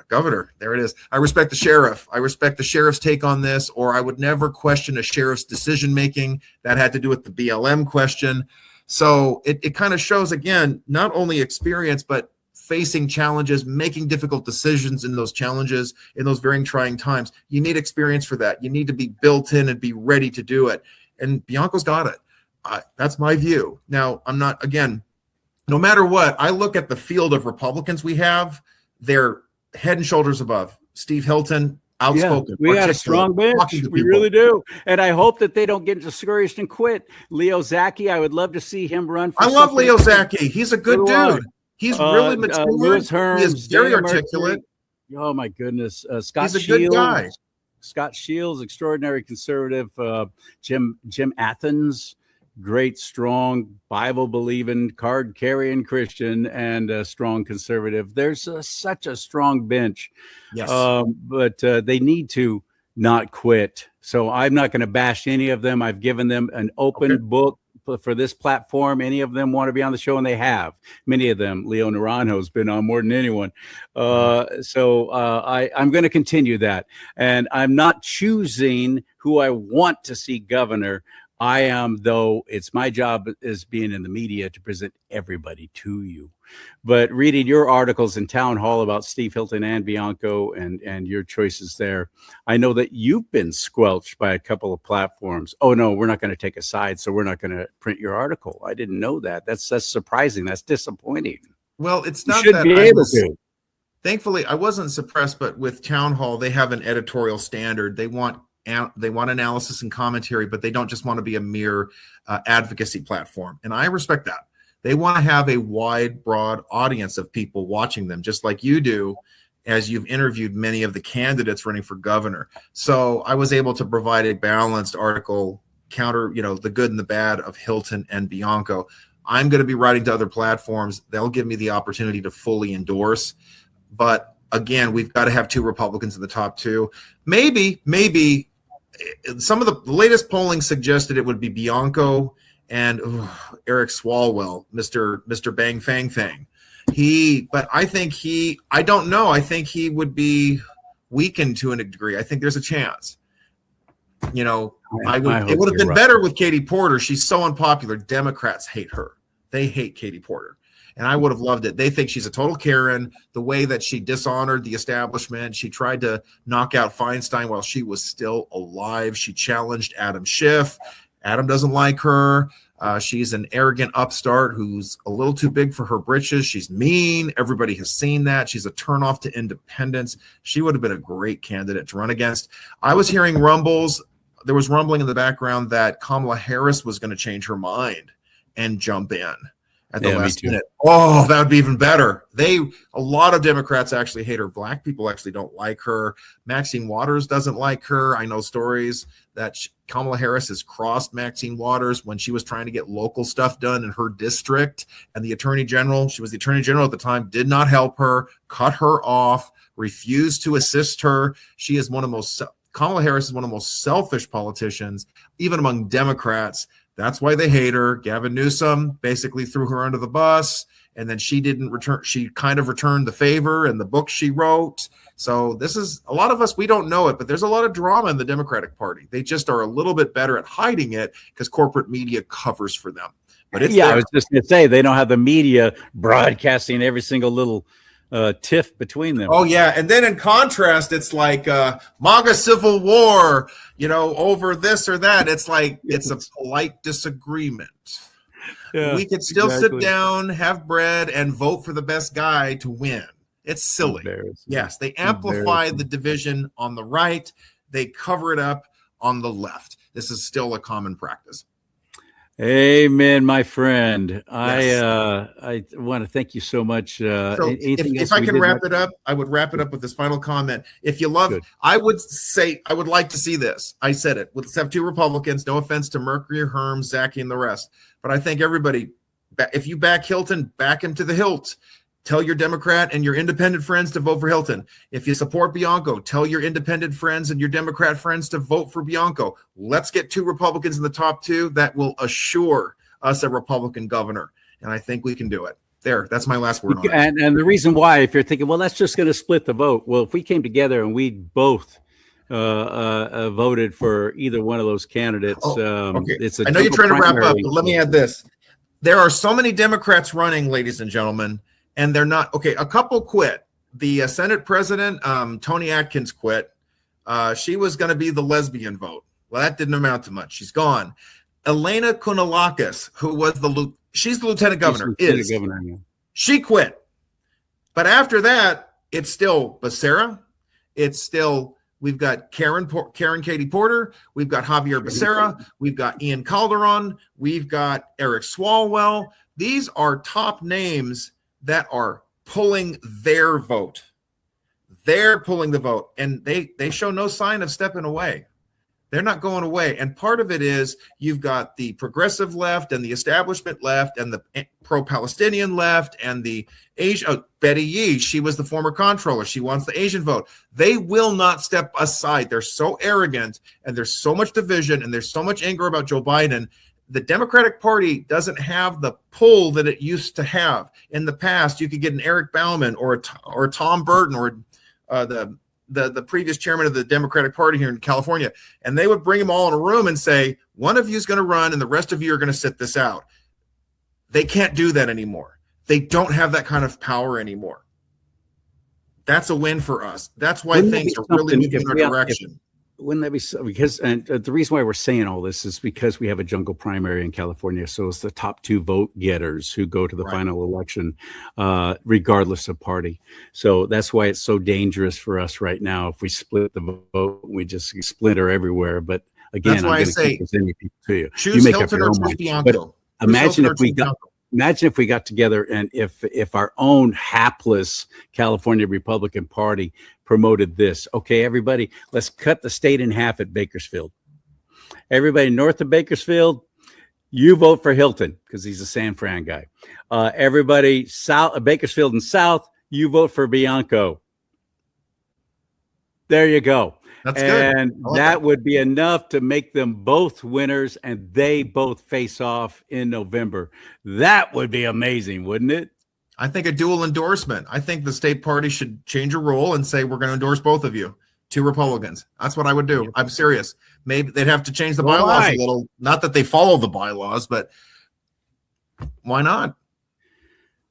Governor, there it is. I respect the sheriff. I respect the sheriff's take on this. Or I would never question a sheriff's decision-making. That had to do with the BLM question. So it kind of shows, again, not only experience, but facing challenges, making difficult decisions in those challenges, in those very trying times. You need experience for that. You need to be built in and be ready to do it. And Bianco's got it. That's my view. Now, I'm not, again, no matter what, I look at the field of Republicans we have, they're head and shoulders above. Steve Hilton, outspoken. We got a strong bench. We really do. And I hope that they don't get discouraged and quit. Leo Zaki, I would love to see him run. I love Leo Zaki. He's a good dude. He's really mature. Lewis Herms, he is very articulate. Oh my goodness, Scott He's a Shields, good guy. Scott Shields, extraordinary conservative. Jim Athens, great, strong, Bible-believing, card-carrying Christian, and a strong conservative. There's such a strong bench. Yes, but they need to not quit. So I'm not going to bash any of them. I've given them an open book for this platform. Any of them want to be on the show, and they have. Many of them. Leo Naranjo has been on more than anyone. So I'm going to continue that. And I'm not choosing who I want to see governor. I am, though, it's my job as being in the media to present everybody to you. But reading your articles in Town Hall about Steve Hilton and Bianco and your choices there, I know that you've been squelched by a couple of platforms. Oh, no, we're not going to take a side, so we're not going to print your article. I didn't know that. That's surprising. That's disappointing. Well, it's not you should that be able to. Thankfully, I wasn't suppressed, but with Town Hall, they have an editorial standard. They want analysis and commentary, but they don't just want to be a mere advocacy platform. And I respect that. They want to have a wide, broad audience of people watching them, just like you do, as you've interviewed many of the candidates running for governor. So I was able to provide a balanced article, counter, the good and the bad of Hilton and Bianco. I'm going to be writing to other platforms. They'll give me the opportunity to fully endorse. But again, we've got to have two Republicans in the top two. Maybe some of the latest polling suggested it would be Bianco and Eric Swalwell, Mr. Bang Fang Fang. But I don't know. I think he would be weakened to a degree. I think there's a chance. It would have been better with Katie Porter. She's so unpopular. Democrats hate her. They hate Katie Porter. And I would have loved it. They think she's a total Karen. The way that she dishonored the establishment, she tried to knock out Feinstein while she was still alive. She challenged Adam Schiff. Adam doesn't like her. She's an arrogant upstart who's a little too big for her britches. She's mean. Everybody has seen that. She's a turnoff to independence. She would have been a great candidate to run against. I was hearing rumbles. There was rumbling in the background that Kamala Harris was going to change her mind and jump in at the last minute. Oh, that would be even better. A lot of Democrats actually hate her. Black people actually don't like her. Maxine Waters doesn't like her. I know stories that Kamala Harris has crossed Maxine Waters when she was trying to get local stuff done in her district. And the attorney general, she was the attorney general at the time, did not help her, cut her off, refused to assist her. Kamala Harris is one of the most selfish politicians, even among Democrats. That's why they hate her. Gavin Newsom basically threw her under the bus, and then she didn't return. She kind of returned the favor in the book she wrote. So this is a lot of us, we don't know it, but there's a lot of drama in the Democratic Party. They just are a little bit better at hiding it because corporate media covers for them. But I was just going to say, they don't have the media broadcasting every single little tiff between them. Oh yeah, and then in contrast, it's like MAGA Civil War, over this or that. It's like it's a polite disagreement. Yeah, we could still sit down, have bread, and vote for the best guy to win. It's silly. Yes, they amplify the division on the right. They cover it up on the left. This is still a common practice. Amen, my friend. Yes. I want to thank you so much. If I can wrap it up, I would wrap it up with this final comment. If you love, I would like to see this. I said it. Let's have 2 Republicans. No offense to Mercury, Herm, Zaki, and the rest. But I think everybody, if you back Hilton, back him to the hilt. Tell your Democrat and your independent friends to vote for Hilton. If you support Bianco, tell your independent friends and your Democrat friends to vote for Bianco. Let's get 2 Republicans in the top 2. That will assure us a Republican governor. And I think we can do it. There, that's my last word on it. And the reason why, if you're thinking, well, that's just going to split the vote. Well, if we came together and we both voted for either one of those candidates, it's a I know you're trying to wrap up, but let me add this. There are so many Democrats running, ladies and gentlemen, and they're not a couple quit. The Senate president, Tony Atkins, quit. She was going to be the lesbian vote. Well, that didn't amount to much. She's gone. Elena Kounalakis, who was she's the lieutenant governor. She quit. But after that, it's still Becerra. It's still, we've got Karen Katie Porter. We've got Javier Becerra. We've got Ian Calderon. We've got Eric Swalwell. These are top names that are pulling their vote. They're pulling the vote, and they show no sign of stepping away. They're not going away. And part of it is you've got the progressive left and the establishment left and the pro-Palestinian left and the Asian. Betty Yee, she was the former comptroller. She wants the Asian vote. They will not step aside. They're so arrogant, and there's so much division, and there's so much anger about Joe Biden. The Democratic Party doesn't have the pull that it used to have. In the past, you could get an Eric Bauman or a Tom Burton or the previous chairman of the Democratic Party here in California, and they would bring them all in a room and say, one of you is going to run and the rest of you are going to sit this out. They can't do that anymore. They don't have that kind of power anymore. That's a win for us. That's why things are really moving in our direction. Wouldn't that be so? Because, and the reason why we're saying all this is because we have a jungle primary in California. So it's the top 2 vote getters who go to the final election, regardless of party. So that's why it's so dangerous for us right now. If we split the vote, we just splinter everywhere. But again, that's why I say, people to you. Choose Hilton or choose Bianco. Imagine if we got together and if our own hapless California Republican Party promoted this. Okay, everybody, let's cut the state in half at Bakersfield. Everybody north of Bakersfield, you vote for Hilton because he's a San Fran guy. Everybody south of Bakersfield and south, you vote for Bianco. There you go. That's good. And that would be enough to make them both winners, and they both face off in November. That would be amazing, wouldn't it? I think a dual endorsement. I think the state party should change a rule and say, we're going to endorse both of you, 2 Republicans. That's what I would do. I'm serious. Maybe they'd have to change the bylaws a little. Not that they follow the bylaws, but why not?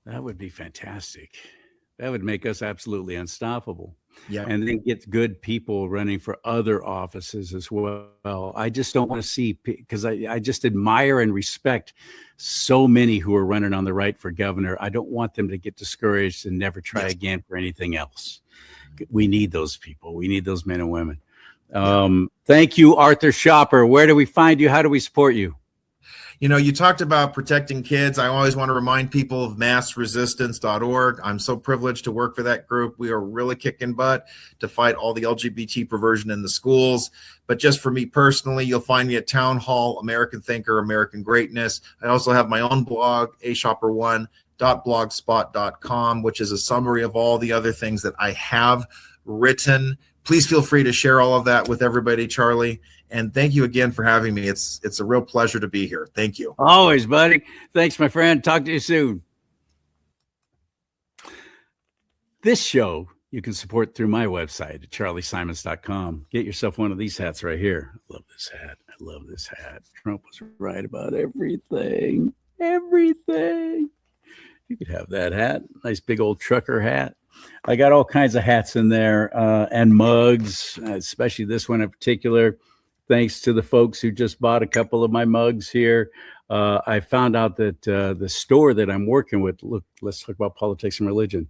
That would be fantastic. That would make us absolutely unstoppable. Yeah. And then get good people running for other offices as well. I just don't want to see, because I just admire and respect so many who are running on the right for governor. I don't want them to get discouraged and never try again for anything else. We need those people. We need those men and women. Thank you, Arthur Schaper. Where do we find you? How do we support you? You know, you talked about protecting kids. I always want to remind people of massresistance.org. I'm so privileged to work for that group. We are really kicking butt to fight all the LGBT perversion in the schools. But just for me personally, you'll find me at Town Hall, American Thinker, American Greatness. I also have my own blog, ashopper1.blogspot.com, which is a summary of all the other things that I have written. Please feel free to share all of that with everybody, Charlie. And thank you again for having me. It's a real pleasure to be here. Thank you. Always, buddy. Thanks, my friend. Talk to you soon. This show you can support through my website at charliesimons.com. Get yourself one of these hats right here. I love this hat. I love this hat. Trump was right about everything. Everything. You could have that hat. Nice big old trucker hat. I got all kinds of hats in there and mugs, especially this one in particular. Thanks to the folks who just bought a couple of my mugs here. I found out that the store that I'm working with, look, let's talk about politics and religion.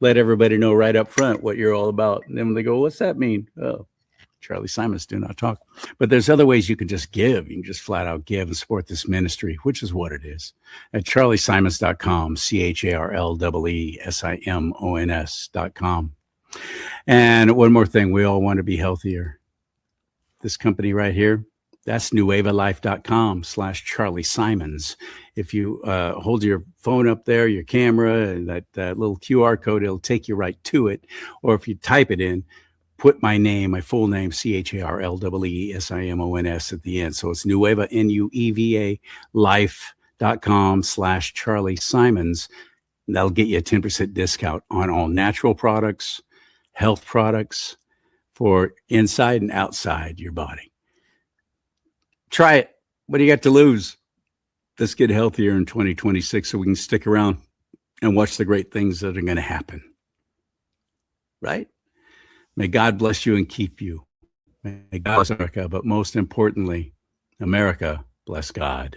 Let everybody know right up front what you're all about. And then when they go, what's that mean? Oh, Charlie Simons do not talk. But there's other ways you can just give. You can just flat out give and support this ministry, which is what it is. At charliesimons.com, CharlieSimons.com. And one more thing, we all want to be healthier. This company right here, that's nuevalife.com/Charlie Simons. If you hold your phone up there, your camera, and that little QR code, it'll take you right to it. Or if you type it in, put my name, my full name, CharlieSimons at the end. So it's Nueva, NUEVA, life.com/Charlie Simons. That'll get you a 10% discount on all natural products, health products for inside and outside your body. Try it. What do you got to lose? Let's get healthier in 2026 so we can stick around and watch the great things that are going to happen. Right? May God bless you and keep you. May God bless America, but most importantly, America bless God.